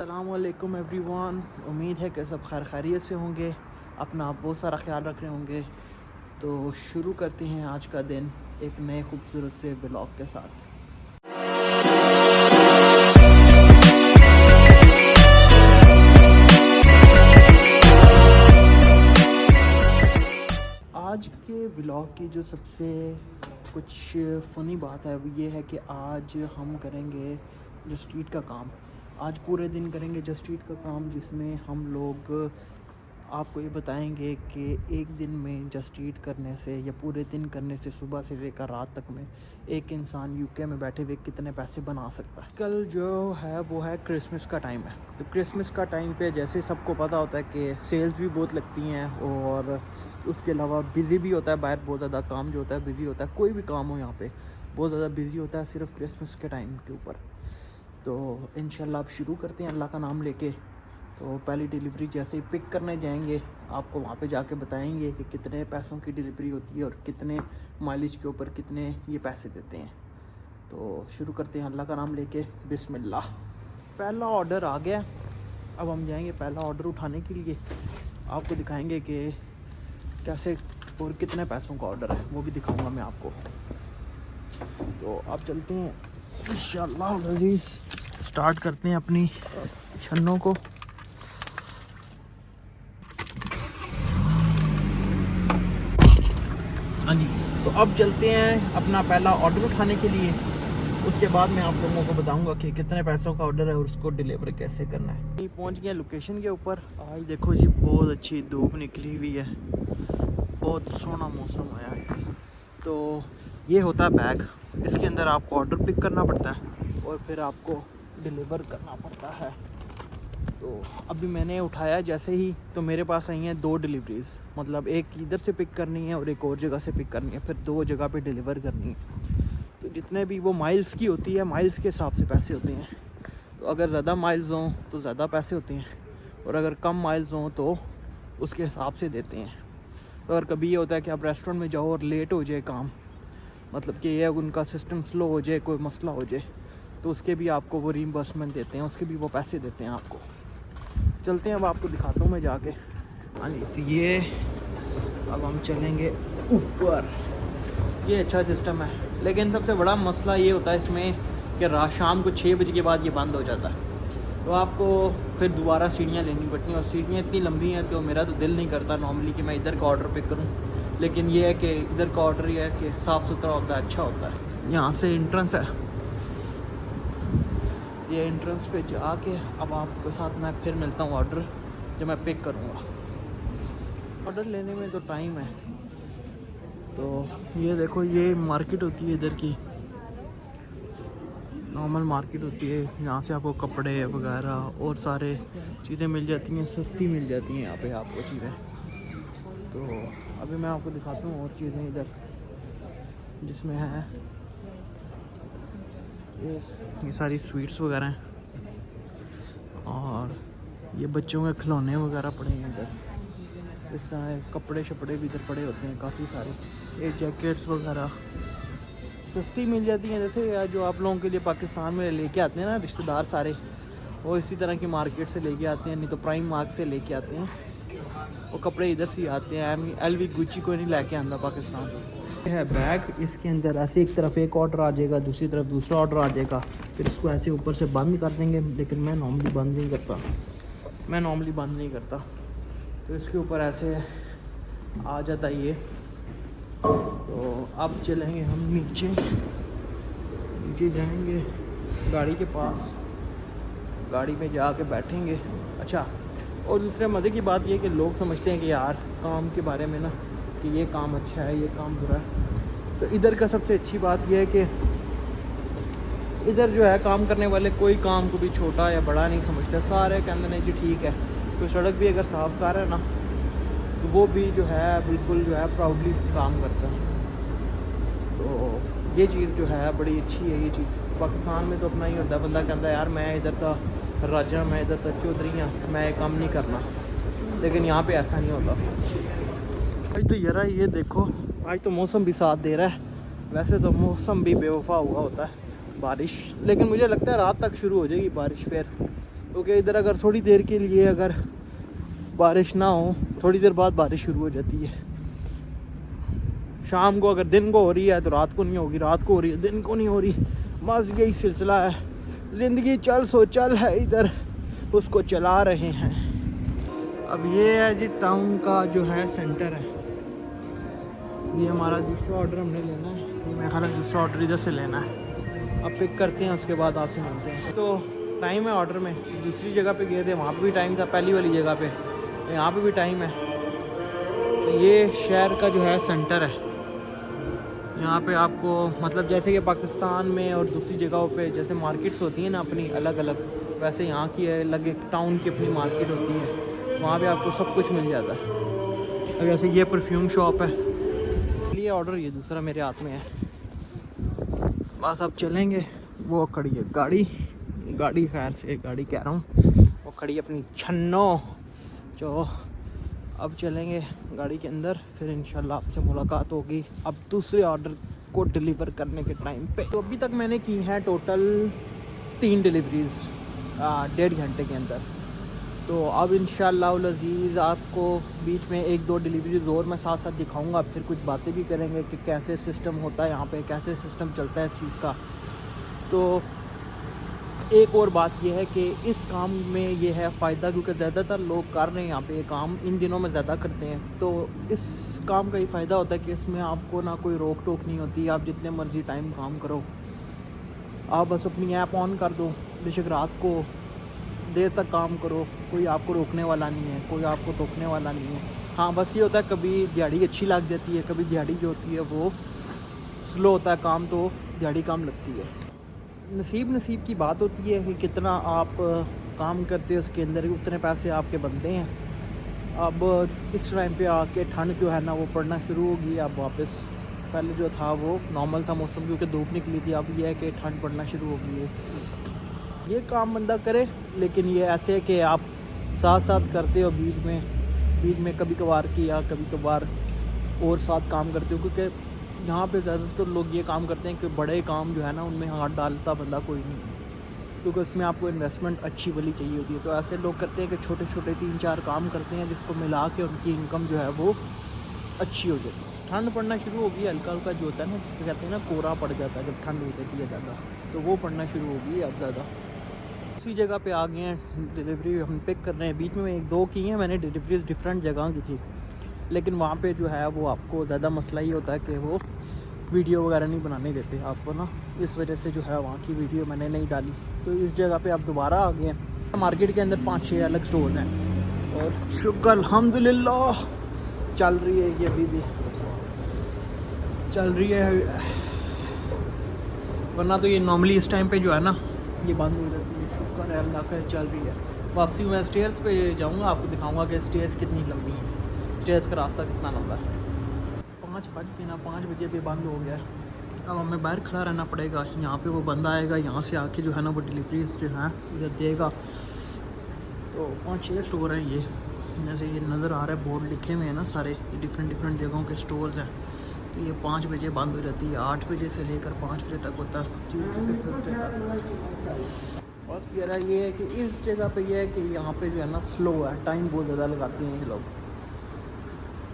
अस्सलामुअलैकुम एवरीवन। उम्मीद है कि सब खैरियत से होंगे, अपना बहुत सारा ख्याल रख रहे होंगे। तो शुरू करते हैं आज का दिन एक नए खूबसूरत से ब्लॉग के साथ। आज के ब्लॉग की जो सबसे कुछ फ़नी बात है वो ये है कि आज हम करेंगे जस्ट स्ट्रीट का काम। आज पूरे दिन करेंगे जस्ट स्ट्रीट का काम, जिसमें हम लोग आपको ये बताएंगे कि एक दिन में जस्ट स्ट्रीट करने से या पूरे दिन करने से सुबह से लेकर रात तक में एक इंसान यूके में बैठे हुए कितने पैसे बना सकता है। कल जो है वो है क्रिसमस का टाइम है, तो क्रिसमस का टाइम पे जैसे सबको पता होता है कि सेल्स भी बहुत लगती हैं और उसके अलावा बिज़ी भी होता है बाहर, बहुत ज़्यादा काम जो होता है बिज़ी होता है। कोई भी काम हो यहाँ पे बहुत ज़्यादा बिज़ी होता है सिर्फ क्रिसमस के टाइम के ऊपर। तो इंशाल्लाह अब शुरू करते हैं अल्लाह का नाम लेके। तो पहली डिलीवरी जैसे ही पिक करने जाएंगे आपको वहाँ पे जाके बताएंगे कि कितने पैसों की डिलीवरी होती है और कितने माइलेज के ऊपर कितने ये पैसे देते हैं। तो शुरू करते हैं अल्लाह का नाम लेके, बिस्मिल्लाह। पहला ऑर्डर आ गया, अब हम जाएंगे पहला ऑर्डर उठाने के लिए। आपको दिखाएंगे कि कैसे और कितने पैसों का ऑर्डर है, वो भी दिखाऊंगा मैं आपको। तो आप चलते हैं इंशाअल्लाह अज़ीज़, स्टार्ट करते हैं अपनी छन्नों को। हाँ जी, तो अब चलते हैं अपना पहला ऑर्डर उठाने के लिए। उसके बाद मैं आप लोगों को बताऊंगा कि कितने पैसों का ऑर्डर है और उसको डिलीवर कैसे करना है। पहुंच गए लोकेशन के ऊपर। आज देखो जी बहुत अच्छी धूप निकली हुई है, बहुत सोना मौसम आया है। तो ये होता है बैग, इसके अंदर आपको ऑर्डर पिक करना पड़ता है और फिर आपको डिलीवर करना पड़ता है। तो अभी मैंने उठाया जैसे ही तो मेरे पास आई हैं 2 डिलीवरीज़, मतलब एक इधर से पिक करनी है और एक और जगह से पिक करनी है, फिर 2 जगह पे डिलीवर करनी है। तो जितने भी वो माइल्स की होती है, माइल्स के हिसाब से पैसे होते हैं। तो अगर ज़्यादा माइल्स हों तो ज़्यादा पैसे होते हैं और अगर कम माइल्स हों तो उसके हिसाब से देते हैं। तो अगर कभी ये होता है कि आप रेस्टोरेंट में जाओ और लेट हो जाए काम, मतलब कि ये उनका सिस्टम स्लो हो जाए, कोई मसला हो जाए, तो उसके भी आपको वो रीइंबर्समेंट देते हैं, उसके भी वो पैसे देते हैं आपको। चलते हैं, अब आपको दिखाता हूँ मैं जाके। हाँ जी, तो ये अब हम चलेंगे ऊपर। ये अच्छा सिस्टम है, लेकिन सबसे बड़ा मसला ये होता है इसमें कि रात शाम को 6 बजे के बाद ये बंद हो जाता है। तो आपको फिर दोबारा सीढ़ियाँ लेनी पड़ती हैं और सीढ़ियाँ इतनी लंबी हैं तो मेरा तो दिल नहीं करता नॉर्मली कि मैं इधर का ऑर्डर पिक करूँ। लेकिन ये है कि इधर का ऑर्डर ये है कि साफ़ सुथरा होता है, अच्छा होता है। यहाँ से एंट्रेंस है, ये एंट्रेंस पे जाके अब आपके साथ मैं फिर मिलता हूँ ऑर्डर जब मैं पिक करूँगा। ऑर्डर लेने में तो टाइम है। तो ये देखो, ये मार्केट होती है इधर की, नॉर्मल मार्केट होती है। यहाँ से आपको कपड़े वगैरह और सारे चीज़ें मिल जाती हैं, सस्ती मिल जाती हैं यहाँ पे आपको चीज़ें। तो अभी मैं आपको दिखाता हूँ और चीज़ें इधर, जिसमें है ये सारी स्वीट्स वगैरह हैं और ये बच्चों के खिलौने वगैरह पड़े हैं इधर। इस तरह कपड़े शपड़े भी इधर पड़े होते हैं काफ़ी सारे। ये जैकेट्स वगैरह सस्ती मिल जाती हैं, जैसे जो आप लोगों के लिए पाकिस्तान में लेके आते हैं ना रिश्तेदार सारे, वो इसी तरह की मार्केट से लेके आते हैं, नहीं तो प्राइम मार्क से लेके आते हैं। वो कपड़े इधर से आते हैं, LV गुच्ची कोई नहीं लेके आंदा पाकिस्तान। ये है बैग, इसके अंदर ऐसे एक तरफ एक ऑर्डर आ जाएगा, दूसरी तरफ दूसरा ऑर्डर आ जाएगा, फिर इसको ऐसे ऊपर से बंद कर देंगे। लेकिन मैं नॉर्मली बंद नहीं करता, तो इसके ऊपर ऐसे आ जाता ये। तो अब चलेंगे हम नीचे जाएंगे गाड़ी के पास, गाड़ी में जाके बैठेंगे। अच्छा, और दूसरे मज़े की बात ये कि लोग समझते हैं कि यार काम के बारे में ना कि ये काम अच्छा है, ये काम बुरा है। तो इधर का सबसे अच्छी बात यह है कि इधर जो है काम करने वाले कोई काम को भी छोटा या बड़ा नहीं समझते, सारे कहते नहीं जी ठीक है। कोई सड़क भी अगर साफ़ कर रहा है ना तो वो भी जो है बिल्कुल जो है प्राउडली काम करता है। तो ये चीज़ जो है बड़ी अच्छी है। ये चीज़ पाकिस्तान में तो अपना ही होता है, बंदा कहता है यार मैं इधर का राजा, मैं इधर का चौधरी हाँ, मैं ये काम नहीं करना। लेकिन यहाँ पे ऐसा नहीं होता। आज तो यार ये देखो, आज तो मौसम भी साथ दे रहा है। वैसे तो मौसम भी बेवफा हुआ होता है, बारिश, लेकिन मुझे लगता है रात तक शुरू हो जाएगी बारिश फिर। क्योंकि इधर अगर थोड़ी देर के लिए अगर बारिश ना हो, थोड़ी देर बाद बारिश शुरू हो जाती है। शाम को अगर दिन को हो रही है तो रात को नहीं होगी, रात को हो रही है दिन को नहीं हो रही। बस यही सिलसिला है, ज़िंदगी चल सो चल है, इधर उसको चला रहे हैं। अब ये है जी टाउन का जो है सेंटर है। ये हमारा दूसरा ऑर्डर हमने लेना है, ये मेरा ख्याल दूसरा ऑर्डर इधर से लेना है। अब पिक करते हैं, उसके बाद आपसे मिलते हैं। तो टाइम है ऑर्डर में, दूसरी जगह पे गए थे वहाँ पे भी टाइम था, पहली वाली जगह पे, यहाँ पे भी टाइम है। तो ये शहर का जो है सेंटर है। यहाँ पे आपको मतलब जैसे कि पाकिस्तान में और दूसरी जगहों पे जैसे मार्केट्स होती हैं ना अपनी अलग अलग, वैसे यहाँ की अलग एक टाउन की अपनी मार्केट होती है, वहाँ पे आपको सब कुछ मिल जाता है। अब जैसे ये परफ्यूम शॉप है, ये ऑर्डर ये दूसरा मेरे हाथ में है। बस अब चलेंगे, वो खड़ी है गाड़ी खैर से गाड़ी कह रहा हूँ, वो खड़ी है अपनी छन्नो। जो अब चलेंगे गाड़ी के अंदर, फिर इंशाल्लाह आपसे मुलाकात होगी अब दूसरे ऑर्डर को डिलीवर करने के टाइम पे। तो अभी तक मैंने की है टोटल 3 डिलीवरीज़ 1.5 घंटे के अंदर। तो अब इंशाल्लाह अज़ीज़ आपको बीच में 1-2 डिलीवरीज और मैं साथ साथ दिखाऊंगा, फिर कुछ बातें भी करेंगे कि कैसे सिस्टम होता है यहाँ पे, कैसे सिस्टम चलता है इस चीज़ का। तो एक और बात यह है कि इस काम में ये है फ़ायदा, क्योंकि ज़्यादातर लोग कर रहे हैं यहाँ पे ये काम, इन दिनों में ज़्यादा करते हैं। तो इस काम का ये फ़ायदा होता है कि इसमें आपको ना कोई रोक टोक नहीं होती, आप जितने मर्ज़ी टाइम काम करो, आप बस अपनी ऐप ऑन कर दो, बेशक रात को देर तक काम करो, कोई आपको रोकने वाला नहीं है, कोई आपको टोकने वाला नहीं है। हाँ बस ये होता है कभी दिहाड़ी अच्छी लग जाती है, कभी दिहाड़ी जो होती है वो स्लो होता है काम, तो दिहाड़ी काम लगती है। नसीब की बात होती है कि कितना आप काम करते हो उसके अंदर उतने पैसे आपके बनते हैं। अब इस टाइम पे आके ठंड जो है ना वो पड़ना शुरू होगी। अब वापस पहले जो था वो नॉर्मल था मौसम, क्योंकि धूप निकली थी, अब ये है कि ठंड पड़ना शुरू हो गई है। ये काम बंदा करे, लेकिन ये ऐसे है कि आप साथ साथ करते हो, बीच में कभी कभार किया, कभी कभार और साथ काम करते हो, क्योंकि यहाँ पे ज़्यादातर लोग ये काम करते हैं कि बड़े काम जो है ना उनमें हाथ डालता बंदा कोई नहीं, क्योंकि उसमें आपको इन्वेस्टमेंट अच्छी वाली चाहिए होती है। तो ऐसे लोग करते हैं कि छोटे छोटे 3-4 काम करते हैं, जिसको मिला के उनकी इनकम जो है वो अच्छी हो जाती है। ठंड पड़ना शुरू होगी, हल्का हल्का जो होता है ना, जिसको कहते हैं ना कोहरा पड़ जाता है जब ठंड हो जाती है ज़्यादा, तो वो पड़ना शुरू होगी अब ज़्यादा। उसी जगह पे आ गए हैं, डिलीवरी हम पिक कर रहे हैं। बीच में 1-2 की हैं मैंने डिलीवरीज, डिफरेंट जगह की थी, लेकिन वहाँ पे जो है वो आपको ज़्यादा मसला ही होता है कि वो वीडियो वगैरह नहीं बनाने देते आपको ना, इस वजह से जो है वहाँ की वीडियो मैंने नहीं डाली। तो इस जगह पे आप दोबारा आ गए हैं। मार्केट के अंदर 5-6 अलग स्टोर हैं, और शुक्र अल्हम्दुलिल्लाह चल रही है, ये अभी भी चल रही है, वरना तो ये नॉर्मली इस टाइम पे जो है ना ये बंद हो जाती है। शुक्र है अल्लाह का चल रही है। वापसी मैं स्टेयर्स पे जाऊँगा, आपको दिखाऊँगा कि स्टेयर्स कितनी लंबी हैं, स्टेयर्स का रास्ता कितना लंबा है। 5 बजे भी बंद हो गया। अब हमें बाहर खड़ा रहना पड़ेगा, यहाँ पे वो बंदा आएगा, यहाँ से आके जो है ना वो डिलीवरीज जो है इधर देगा। तो 5-6 स्टोर हैं ये, जैसे ये नज़र आ रहा है बोर्ड लिखे हुए हैं ना सारे, ये डिफरेंट जगहों के स्टोर्स हैं। तो ये 5 बजे बंद हो जाती है, 8 बजे से लेकर 5 बजे तक होता है, ट्यूसडे से थर्सडे तक। बस ये है कि इस जगह पे ये है कि यहाँ पे जो है ना स्लो है, टाइम बहुत ज़्यादा लगाते हैं ये लोग।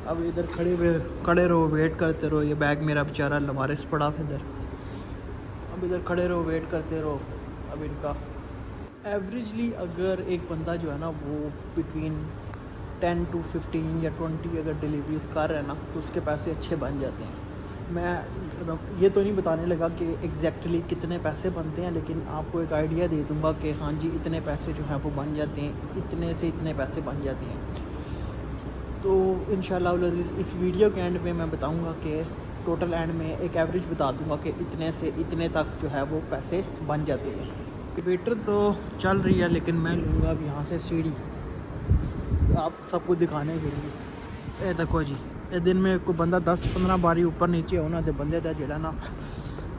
अब इधर खड़े रहो, वेट करते रहो। ये बैग मेरा बेचारा लवारिस पड़ा इधर, अब इधर खड़े रहो, वेट करते रहो। अब इनका एवरेजली अगर एक बंदा जो है ना वो बिटवीन 10 to 15 या 20 अगर डिलीवरीज कर रहा है ना, तो उसके पैसे अच्छे बन जाते हैं। मैं ये तो नहीं बताने लगा कि एग्जैक्टली कितने पैसे बनते हैं, लेकिन आपको एक आइडिया दे दूँगा कि हाँ जी इतने पैसे जो है वो बन जाते हैं, इतने से इतने पैसे बन जाते हैं। तो इंशाल्लाह इस वीडियो के एंड में मैं बताऊंगा कि टोटल एंड में एक एवरेज बता दूंगा कि इतने से इतने तक जो है वो पैसे बन जाते हैं। वेटर तो चल रही है, लेकिन मैं लूँगा अब यहाँ से सीढ़ी आप सबको दिखाने के लिए। देखो जी, ये दिन में कोई बंदा 10-15 बारी ऊपर नीचे होना तो बंदे का जोड़ा ना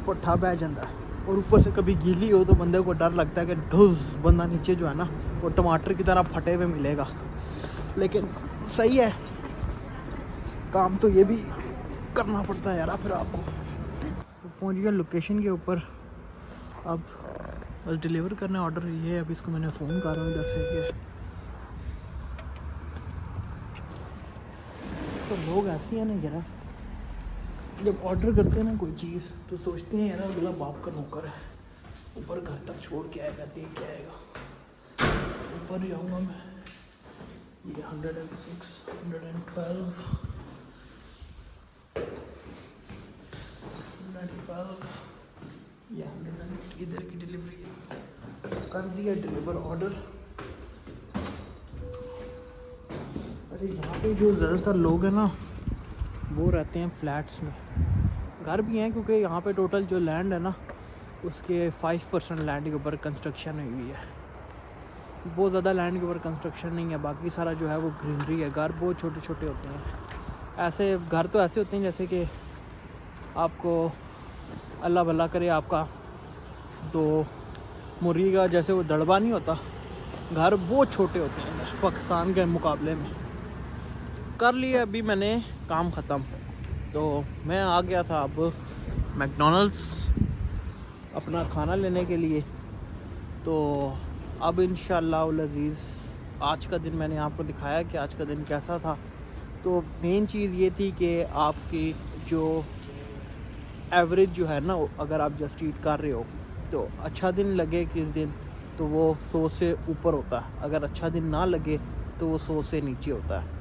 पुट्ठा बह जाता है, और ऊपर से कभी गीली हो तो बंदे को डर लगता है कि ढुस बंदा नीचे जो है ना वो टमाटर की तरह फटे हुए मिलेगा। लेकिन सही है, काम तो ये भी करना पड़ता है यार फिर आपको। तो पहुंच गया लोकेशन के ऊपर। अब बस डिलीवर करना ऑर्डर ये। अभी इसको मैंने फ़ोन कर रहा हूँ इधर से कि तो लोग ऐसे हैं ना जरा, जब ऑर्डर करते हैं ना कोई चीज़ तो सोचते हैं यार अगला बाप का नौकर है, ऊपर घर तक छोड़ के आएगा, दे के आएगा। ऊपर जाऊँगा मैं, ये 106, 112, 112, ये 108 इधर की डिलीवरी है। कर दिया डिलीवर ऑर्डर। अरे यहाँ पे जो ज़्यादातर लोग हैं ना वो रहते हैं फ्लैट्स में। घर भी हैं क्योंकि यहाँ पे टोटल जो लैंड है ना उसके 5% लैंड के ऊपर कंस्ट्रक्शन हुई है। बहुत ज़्यादा लैंड के ऊपर कंस्ट्रक्शन नहीं है, बाकी सारा जो है वो ग्रीनरी है। घर बहुत छोटे छोटे होते हैं। ऐसे घर तो ऐसे होते हैं जैसे कि आपको अल्लाह भला करे आपका तो मुर्गी का जैसे वो दड़बा नहीं होता, घर बहुत छोटे होते हैं पाकिस्तान के मुकाबले में। कर लिया अभी मैंने काम ख़त्म, तो मैं आ गया था अब मैकडॉनल्ड्स अपना खाना लेने के लिए। तो अब इंशाअल्लाह अज़ीज़ आज का दिन मैंने आपको दिखाया कि आज का दिन कैसा था। तो मेन चीज़ ये थी कि आपकी जो एवरेज जो है ना, अगर आप जस्ट ईट कर रहे हो तो अच्छा दिन लगे किस दिन तो वो 100 से ऊपर होता है, अगर अच्छा दिन ना लगे तो वो 100 से नीचे होता है।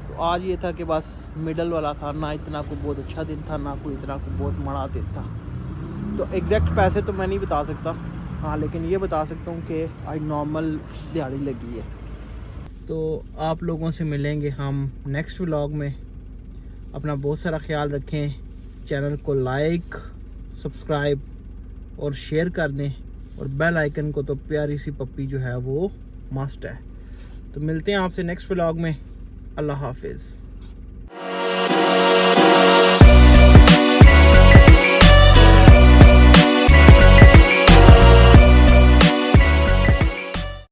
तो आज ये था कि बस मिडल वाला था, ना इतना कोई बहुत अच्छा दिन था ना कोई इतना कोई बहुत मड़ा दिन था। तो एग्जैक्ट पैसे तो मैं नहीं बता सकता, हाँ लेकिन ये बता सकता हूँ कि आज नॉर्मल दिहाड़ी लगी है। तो आप लोगों से मिलेंगे हम नेक्स्ट व्लॉग में। अपना बहुत सारा ख्याल रखें, चैनल को लाइक सब्सक्राइब और शेयर कर दें, और बेल आइकन को तो प्यारी सी पप्पी जो है वो मस्ट है। तो मिलते हैं आपसे नेक्स्ट व्लॉग में। अल्लाह हाफिज़।